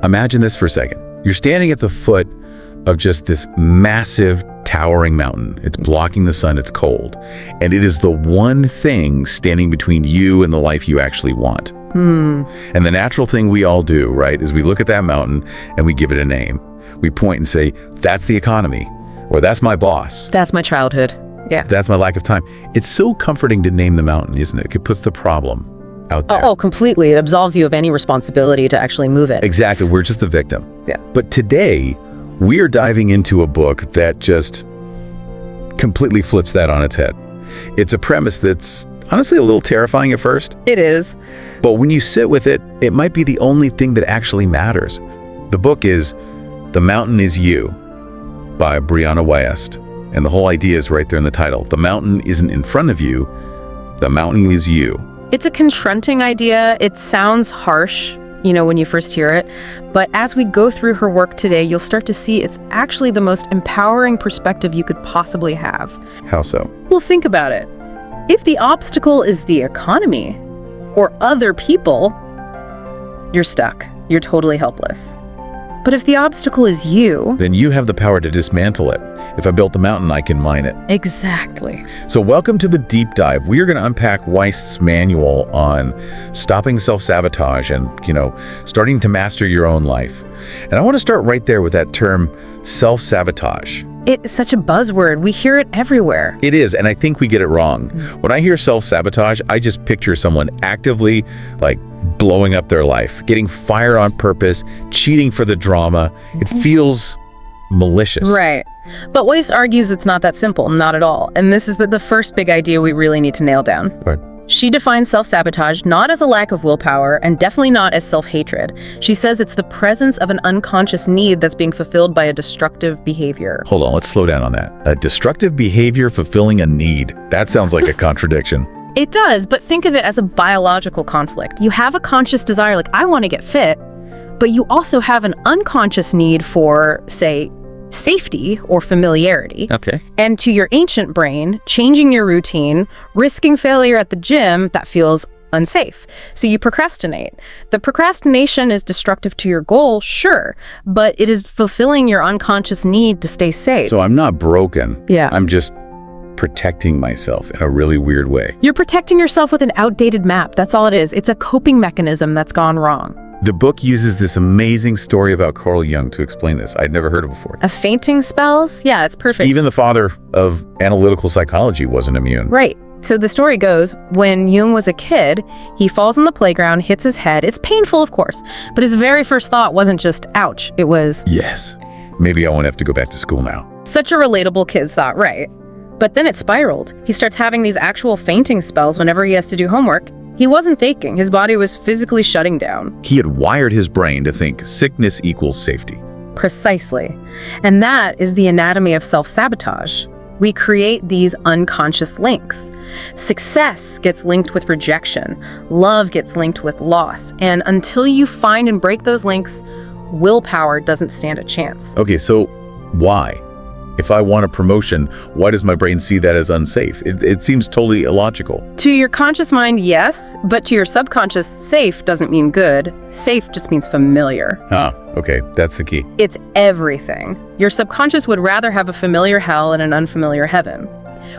Imagine this for a second. You're standing at the foot of just this massive, towering mountain. It's blocking the sun, it's cold. And it is the one thing standing between you and the life you actually want. And the natural thing we all do, right, is we look at that mountain and we give it a name. We point and say, that's the economy, or that's my boss. That's my childhood. Yeah. That's my lack of time. It's so comforting to name the mountain, isn't it? It puts the problem out there. Oh, completely. It absolves you of any responsibility to actually move it. Exactly. We're just the victim. Yeah. But today, we are diving into a book that just completely flips that on its head. It's a premise that's honestly a little terrifying at first. It is. But when you sit with it, it might be the only thing that actually matters. The book is The Mountain Is You by Brianna Wiest. And the whole idea is right there in the title. The mountain isn't in front of you. The mountain is you. It's a confronting idea. It sounds harsh, when you first hear it. But as we go through her work today, you'll start to see it's actually the most empowering perspective you could possibly have. How so? Well, think about it. If the obstacle is the economy or other people, you're stuck. You're totally helpless. But if the obstacle is you, then you have the power to dismantle it. If I built the mountain, I can mine it. Exactly. So welcome to the deep dive. We are going to unpack Wiest's manual on stopping self-sabotage and, starting to master your own life. And I want to start right there with that term, self-sabotage. It's such a buzzword. We hear it everywhere. It is, and I think we get it wrong. When I hear self-sabotage, I just picture someone actively, blowing up their life, getting fired on purpose, cheating for the drama. It feels malicious. Right. But Wiest argues it's not that simple, not at all. And this is the first big idea we really need to nail down. Right. She defines self-sabotage not as a lack of willpower and definitely not as self-hatred. She says it's the presence of an unconscious need that's being fulfilled by a destructive behavior. Hold on, let's slow down on that. A destructive behavior fulfilling a need. That sounds like a contradiction. It does, but think of it as a biological conflict. You have a conscious desire, like, I want to get fit, but you also have an unconscious need for, say, safety or familiarity. Okay. And to your ancient brain, changing your routine, risking failure at the gym, that feels unsafe. So you procrastinate. The procrastination is destructive to your goal, sure, but it is fulfilling your unconscious need to stay safe. So I'm not broken. Yeah. I'm just protecting myself in a really weird way. You're protecting yourself with an outdated map. That's all it is. It's a coping mechanism that's gone wrong. The book uses this amazing story about Carl Jung to explain this. I'd never heard it before. A fainting spells? Yeah, it's perfect. Even the father of analytical psychology wasn't immune. Right. So the story goes, when Jung was a kid, he falls on the playground, hits his head. It's painful, of course, but his very first thought wasn't just, ouch. It was, yes, maybe I won't have to go back to school now. Such a relatable kid thought, right? But then it spiraled. He starts having these actual fainting spells whenever he has to do homework. He wasn't faking. His body was physically shutting down. He had wired his brain to think sickness equals safety. Precisely. And that is the anatomy of self-sabotage. We create these unconscious links. Success gets linked with rejection. Love gets linked with loss. And until you find and break those links, willpower doesn't stand a chance. Okay, so why? If I want a promotion, why does my brain see that as unsafe? It seems totally illogical. To your conscious mind, yes, but to your subconscious, safe doesn't mean good. Safe just means familiar. Ah, okay, that's the key. It's everything. Your subconscious would rather have a familiar hell and an unfamiliar heaven.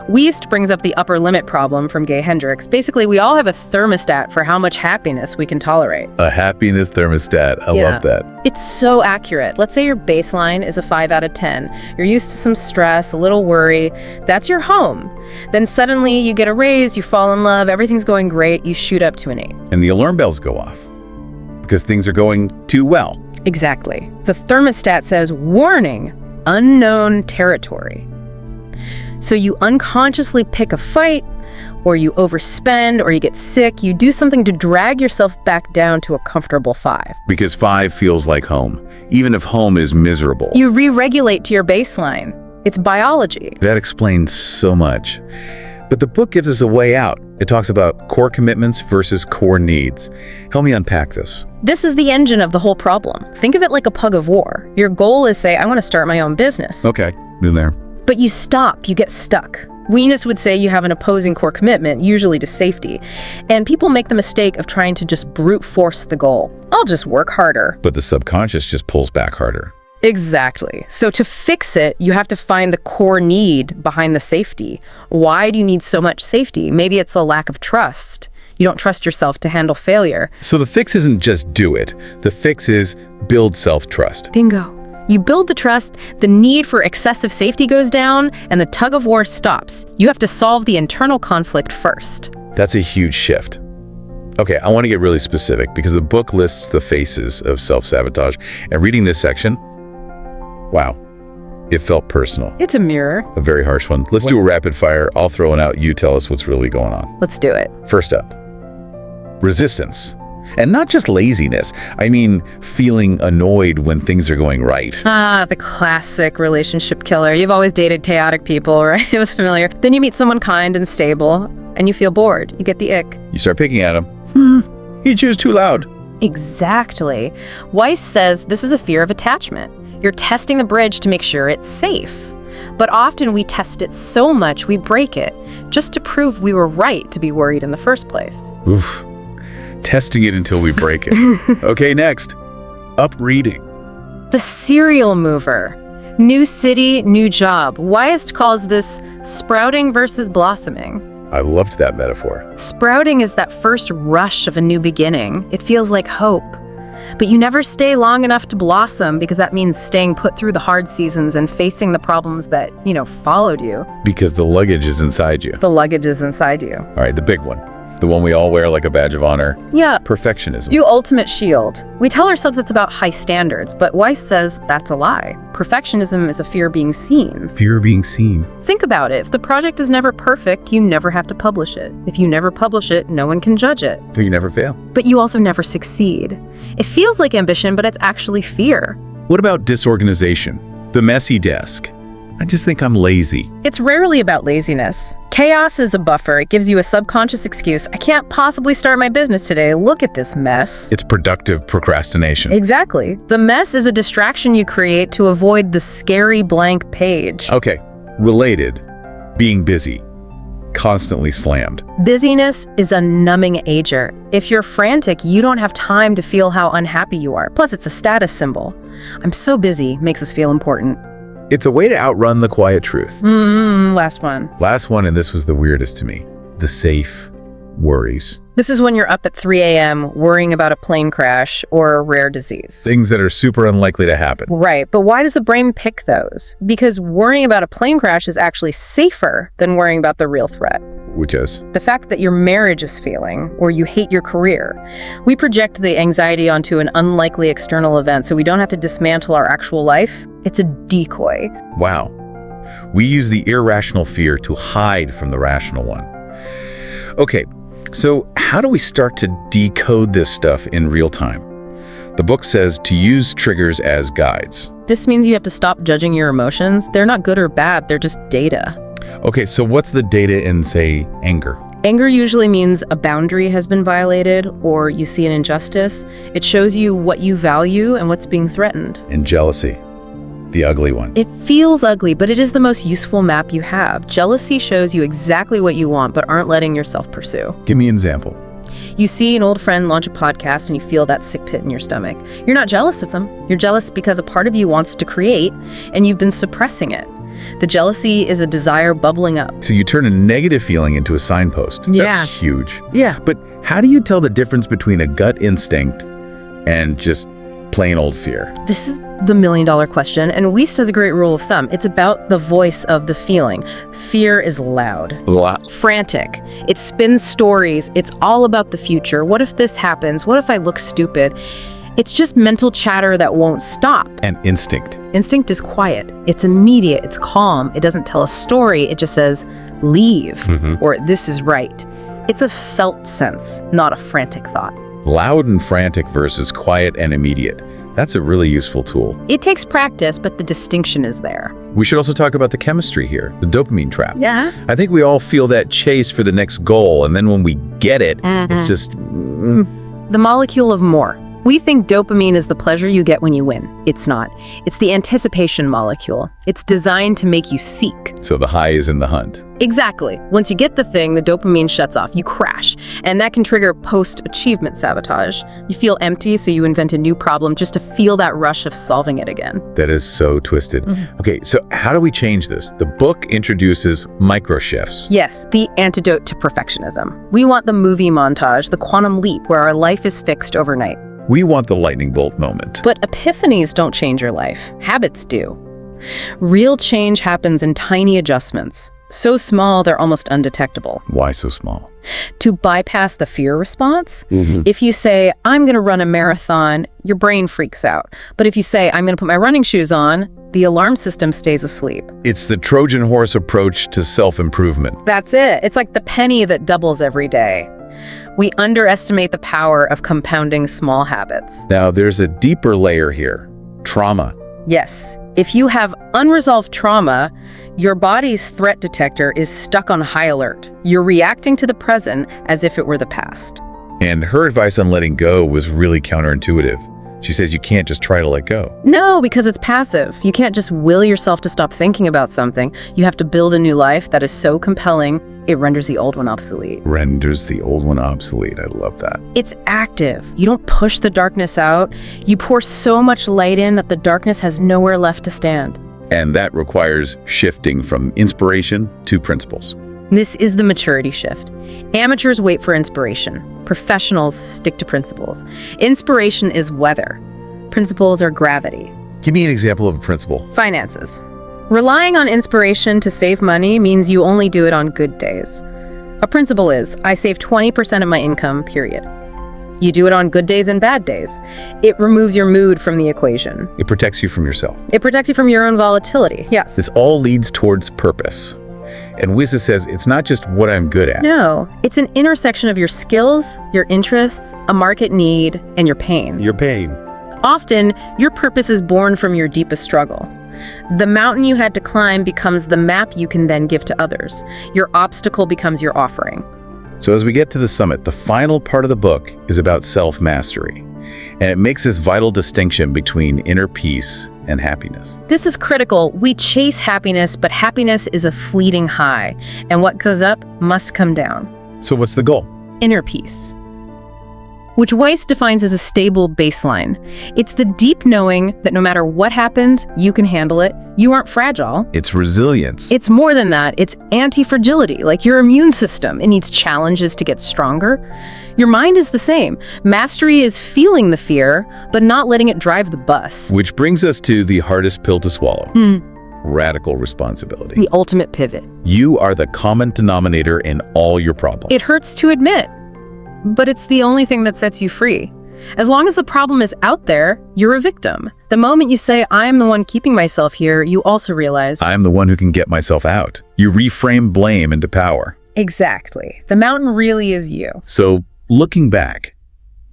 Wiest brings up the upper limit problem from Gay Hendricks. Basically, we all have a thermostat for how much happiness we can tolerate. A happiness thermostat. I love that. It's so accurate. Let's say your baseline is a 5 out of 10. You're used to some stress, a little worry. That's your home. Then suddenly you get a raise, you fall in love, everything's going great, you shoot up to an 8. And the alarm bells go off because things are going too well. Exactly. The thermostat says, warning, unknown territory. So you unconsciously pick a fight, or you overspend, or you get sick. You do something to drag yourself back down to a comfortable 5. Because 5 feels like home, even if home is miserable. You re-regulate to your baseline. It's biology. That explains so much. But the book gives us a way out. It talks about core commitments versus core needs. Help me unpack this. This is the engine of the whole problem. Think of it like a pug of war. Your goal is, say, I want to start my own business. Okay, been there. But you stop, you get stuck. Wiest would say you have an opposing core commitment, usually to safety. And people make the mistake of trying to just brute force the goal. I'll just work harder. But the subconscious just pulls back harder. Exactly. So to fix it, you have to find the core need behind the safety. Why do you need so much safety? Maybe it's a lack of trust. You don't trust yourself to handle failure. So the fix isn't just do it. The fix is build self-trust. Bingo. You build the trust, the need for excessive safety goes down, and the tug of war stops. You have to solve the internal conflict first. That's a huge shift. Okay, I want to get really specific because the book lists the faces of self-sabotage, and reading this section, wow, it felt personal. It's a mirror. A very harsh one. Let's do a rapid fire. I'll throw one out. You tell us what's really going on. Let's do it. First up, resistance. And not just laziness. I mean, feeling annoyed when things are going right. Ah, the classic relationship killer. You've always dated chaotic people, right? It was familiar. Then you meet someone kind and stable, and you feel bored. You get the ick. You start picking at him. He chews too loud. Exactly. Wiest says this is a fear of attachment. You're testing the bridge to make sure it's safe. But often we test it so much we break it, just to prove we were right to be worried in the first place. Oof. Testing it until we break it. Okay, next. Uprooting. The serial mover. New city, new job. Wiest calls this sprouting versus blossoming. I loved that metaphor. Sprouting is that first rush of a new beginning. It feels like hope. But you never stay long enough to blossom because that means staying put through the hard seasons and facing the problems that, followed you. Because the luggage is inside you. The luggage is inside you. All right, the big one. The one we all wear like a badge of honor. Yeah. Perfectionism. You ultimate shield. We tell ourselves it's about high standards, but Wiest says that's a lie. Perfectionism is a fear of being seen. Fear of being seen. Think about it. If the project is never perfect, you never have to publish it. If you never publish it, no one can judge it. So you never fail. But you also never succeed. It feels like ambition, but it's actually fear. What about disorganization? The messy desk. I just think I'm lazy. It's rarely about laziness. Chaos is a buffer. It gives you a subconscious excuse. I can't possibly start my business today. Look at this mess. It's productive procrastination. Exactly. The mess is a distraction you create to avoid the scary blank page. Okay, related. Being busy. Constantly slammed. Busyness is a numbing ager. If you're frantic, you don't have time to feel how unhappy you are. Plus, it's a status symbol. I'm so busy makes us feel important. It's a way to outrun the quiet truth. Last one. Last one, and this was the weirdest to me. The safe worries. This is when you're up at 3 a.m. worrying about a plane crash or a rare disease. Things that are super unlikely to happen. Right, but why does the brain pick those? Because worrying about a plane crash is actually safer than worrying about the real threat. Which is? The fact that your marriage is failing or you hate your career. We project the anxiety onto an unlikely external event so we don't have to dismantle our actual life. It's a decoy. Wow. We use the irrational fear to hide from the rational one. Okay, so how do we start to decode this stuff in real time? The book says to use triggers as guides. This means you have to stop judging your emotions. They're not good or bad, they're just data. Okay, so what's the data in, say, anger? Anger usually means a boundary has been violated or you see an injustice. It shows you what you value and what's being threatened. And jealousy, the ugly one. It feels ugly, but it is the most useful map you have. Jealousy shows you exactly what you want but aren't letting yourself pursue. Give me an example. You see an old friend launch a podcast and you feel that sick pit in your stomach. You're not jealous of them. You're jealous because a part of you wants to create and you've been suppressing it. The jealousy is a desire bubbling up. So you turn a negative feeling into a signpost. Yeah. That's huge. Yeah. But how do you tell the difference between a gut instinct and just plain old fear? This is the million-dollar question, and Wiest has a great rule of thumb. It's about the voice of the feeling. Fear is loud. Frantic. It spins stories. It's all about the future. What if this happens? What if I look stupid? It's just mental chatter that won't stop. And instinct. Instinct is quiet. It's immediate. It's calm. It doesn't tell a story. It just says, leave, or this is right. It's a felt sense, not a frantic thought. Loud and frantic versus quiet and immediate. That's a really useful tool. It takes practice, but the distinction is there. We should also talk about the chemistry here, the dopamine trap. Yeah. I think we all feel that chase for the next goal, and then when we get it, it's just... The molecule of more. We think dopamine is the pleasure you get when you win. It's not. It's the anticipation molecule. It's designed to make you seek. So the high is in the hunt. Exactly. Once you get the thing, the dopamine shuts off. You crash. And that can trigger post-achievement sabotage. You feel empty, so you invent a new problem just to feel that rush of solving it again. That is so twisted. Okay, so how do we change this? The book introduces micro shifts. Yes, the antidote to perfectionism. We want the movie montage, the quantum leap, where our life is fixed overnight. We want the lightning bolt moment. But epiphanies don't change your life. Habits do. Real change happens in tiny adjustments. So small, they're almost undetectable. Why so small? To bypass the fear response, if you say, I'm going to run a marathon, your brain freaks out. But if you say, I'm going to put my running shoes on, the alarm system stays asleep. It's the Trojan horse approach to self-improvement. That's it. It's like the penny that doubles every day. We underestimate the power of compounding small habits. Now, there's a deeper layer here. Trauma. Yes. If you have unresolved trauma, your body's threat detector is stuck on high alert. You're reacting to the present as if it were the past. And her advice on letting go was really counterintuitive. She says you can't just try to let go. No, because it's passive. You can't just will yourself to stop thinking about something. You have to build a new life that is so compelling, it renders the old one obsolete. Renders the old one obsolete. I love that. It's active. You don't push the darkness out. You pour so much light in that the darkness has nowhere left to stand. And that requires shifting from inspiration to principles. This is the maturity shift. Amateurs wait for inspiration. Professionals stick to principles. Inspiration is weather. Principles are gravity. Give me an example of a principle. Finances. Relying on inspiration to save money means you only do it on good days. A principle is, I save 20% of my income, period. You do it on good days and bad days. It removes your mood from the equation. It protects you from yourself. It protects you from your own volatility, yes. This all leads towards purpose. And Wiest says it's not just what I'm good at. No, it's an intersection of your skills, your interests, a market need, and your pain. Your pain. Often, your purpose is born from your deepest struggle. The mountain you had to climb becomes the map you can then give to others. Your obstacle becomes your offering. So as we get to the summit, the final part of the book is about self-mastery. And it makes this vital distinction between inner peace and happiness. This is critical. We chase happiness, but happiness is a fleeting high, and what goes up must come down. So what's the goal? Inner peace, which Wiest defines as a stable baseline. It's the deep knowing that no matter what happens, you can handle it. You aren't fragile. It's resilience. It's more than that. It's anti-fragility, like your immune system. It needs challenges to get stronger. Your mind is the same. Mastery is feeling the fear, but not letting it drive the bus. Which brings us to the hardest pill to swallow. Radical responsibility. The ultimate pivot. You are the common denominator in all your problems. It hurts to admit, but it's the only thing that sets you free. As long as the problem is out there, you're a victim. The moment you say, I am the one keeping myself here, you also realize, I'm the one who can get myself out. You reframe blame into power. Exactly. The mountain really is you. So, looking back,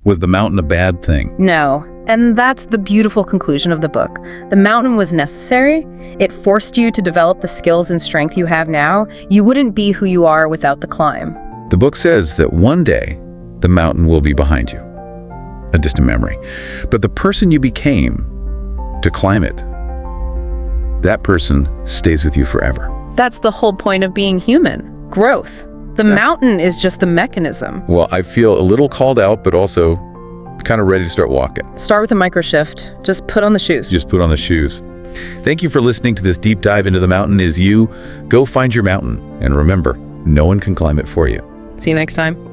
was the mountain a bad thing? No. And that's the beautiful conclusion of the book. The mountain was necessary. It forced you to develop the skills and strength you have now. You wouldn't be who you are without the climb. The book says that one day, the mountain will be behind you. A distant memory. But the person you became to climb it, that person stays with you forever. That's the whole point of being human. Growth. The mountain is just the mechanism. Well, I feel a little called out, but also kind of ready to start walking. Start with a micro shift. Just put on the shoes. Just put on the shoes. Thank you for listening to this deep dive into the mountain is you. Go find your mountain. And remember, no one can climb it for you. See you next time.